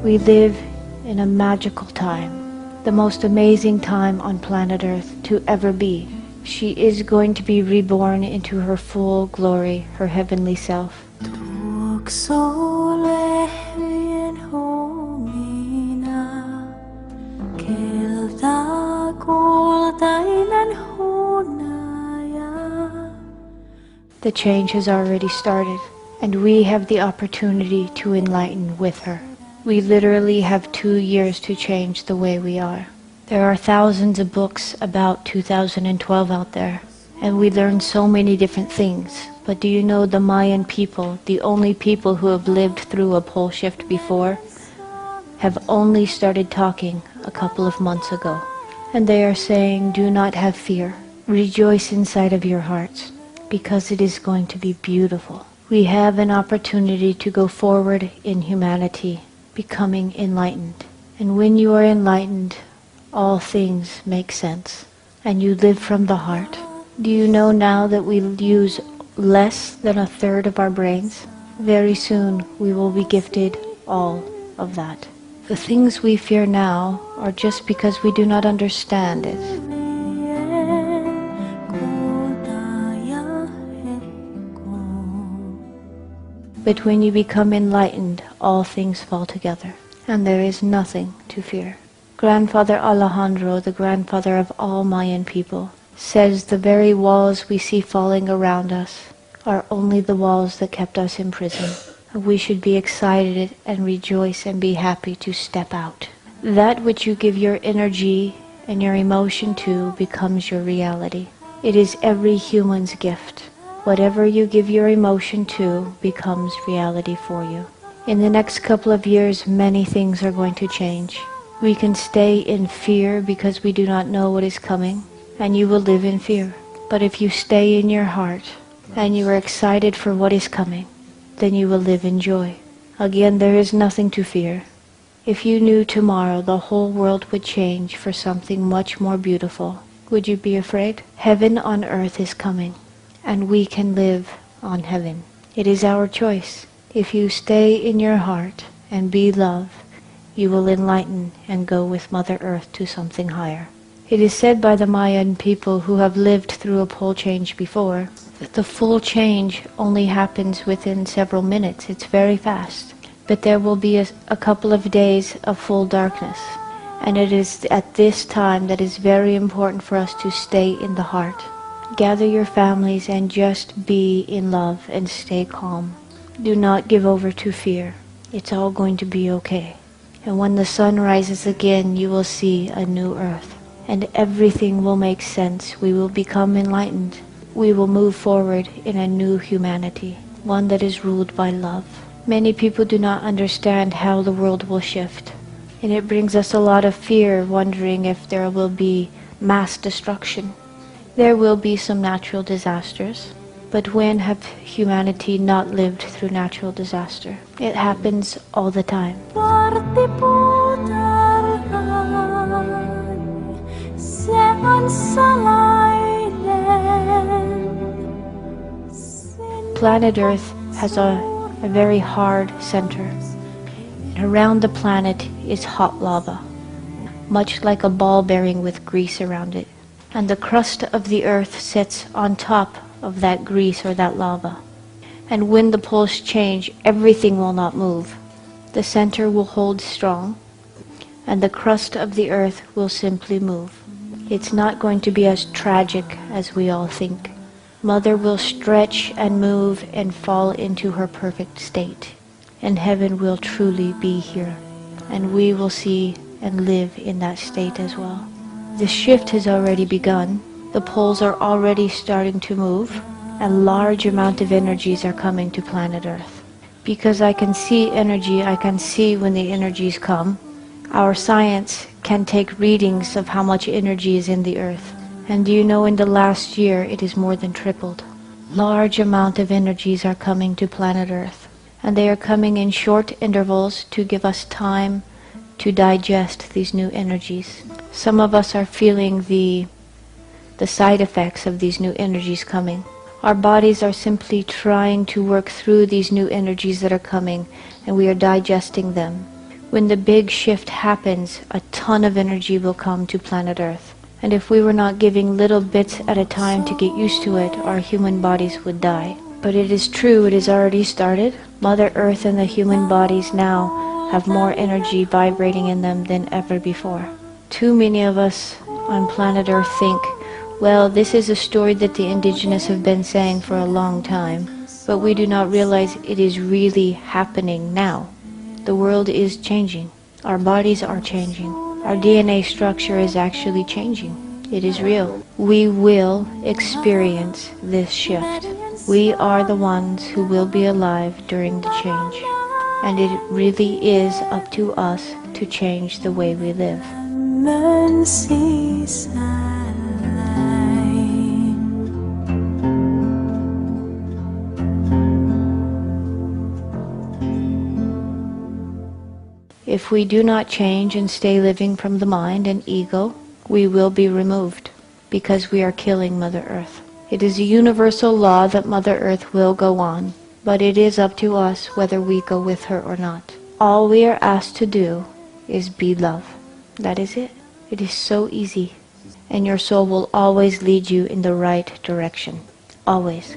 We live in a magical time, the most amazing time on planet Earth to ever be. She is going to be reborn into her full glory, her heavenly self. The change has already started, and we have the opportunity to enlighten with her. We literally have 2 years to change the way we are. There are thousands of books about 2012 out there, and we learn so many different things. But do you know the Mayan people, the only people who have lived through a pole shift before, have only started talking a couple of months ago. And they are saying, do not have fear. Rejoice inside of your hearts, because it is going to be beautiful. We have an opportunity to go forward in humanity, becoming enlightened. And when you are enlightened, all things make sense, and you live from the heart. Do you know now that we use less than a third of our brains? Very soon we will be gifted all of that. The things we fear now are just because we do not understand it. But when you become enlightened, all things fall together, and there is nothing to fear. Grandfather Alejandro, the grandfather of all Mayan people, says the very walls we see falling around us are only the walls that kept us in prison. We should be excited and rejoice and be happy to step out. That which you give your energy and your emotion to becomes your reality. It is every human's gift. Whatever you give your emotion to becomes reality for you. In the next couple of years, many things are going to change. We can stay in fear because we do not know what is coming, and you will live in fear. But if you stay in your heart, and you are excited for what is coming, then you will live in joy. Again, there is nothing to fear. If you knew tomorrow the whole world would change for something much more beautiful, would you be afraid? Heaven on earth is coming, and we can live on heaven. It is our choice. If you stay in your heart and be love, you will enlighten and go with Mother Earth to something higher. It is said by the Mayan people who have lived through a pole change before that the full change only happens within several minutes. It's very fast. But there will be a couple of days of full darkness. And it is at this time that is very important for us to stay in the heart. Gather your families and just be in love and stay calm. Do not give over to fear. It's all going to be okay. And when the sun rises again, you will see a new earth. And everything will make sense. We will become enlightened. We will move forward in a new humanity, one that is ruled by love. Many people do not understand how the world will shift. And it brings us a lot of fear, wondering if there will be mass destruction. There will be some natural disasters. But when have humanity not lived through natural disaster? It happens all the time. Planet Earth has a very hard center. And around the planet is hot lava, much like a ball bearing with grease around it. And the crust of the Earth sits on top of that grease or that lava. And when the poles change, everything will not move. The center will hold strong, and the crust of the Earth will simply move. It's not going to be as tragic as we all think. Mother will stretch and move and fall into her perfect state. And heaven will truly be here. And we will see and live in that state as well. The shift has already begun. The poles are already starting to move. A large amount of energies are coming to planet Earth. Because I can see energy, I can see when the energies come. Our science can take readings of how much energy is in the Earth. And do you know, in the last year it is more than tripled. Large amount of energies are coming to planet Earth. And they are coming in short intervals to give us time to digest these new energies. Some of us are feeling the side effects of these new energies coming. Our bodies are simply trying to work through these new energies that are coming, and we are digesting them. When the big shift happens, a ton of energy will come to planet Earth. And if we were not giving little bits at a time to get used to it, our human bodies would die. But it is true, it has already started. Mother Earth and the human bodies now have more energy vibrating in them than ever before. Too many of us on planet Earth think, well, this is a story that the indigenous have been saying for a long time, but we do not realize it is really happening now. The world is changing. Our bodies are changing. Our DNA structure is actually changing. It is real. We will experience this shift. We are the ones who will be alive during the change. And it really is up to us to change the way we live. If we do not change and stay living from the mind and ego, we will be removed, because we are killing Mother Earth. It is a universal law that Mother Earth will go on, but it is up to us whether we go with her or not. All we are asked to do is be love. That is it. It is so easy. And your soul will always lead you in the right direction. Always.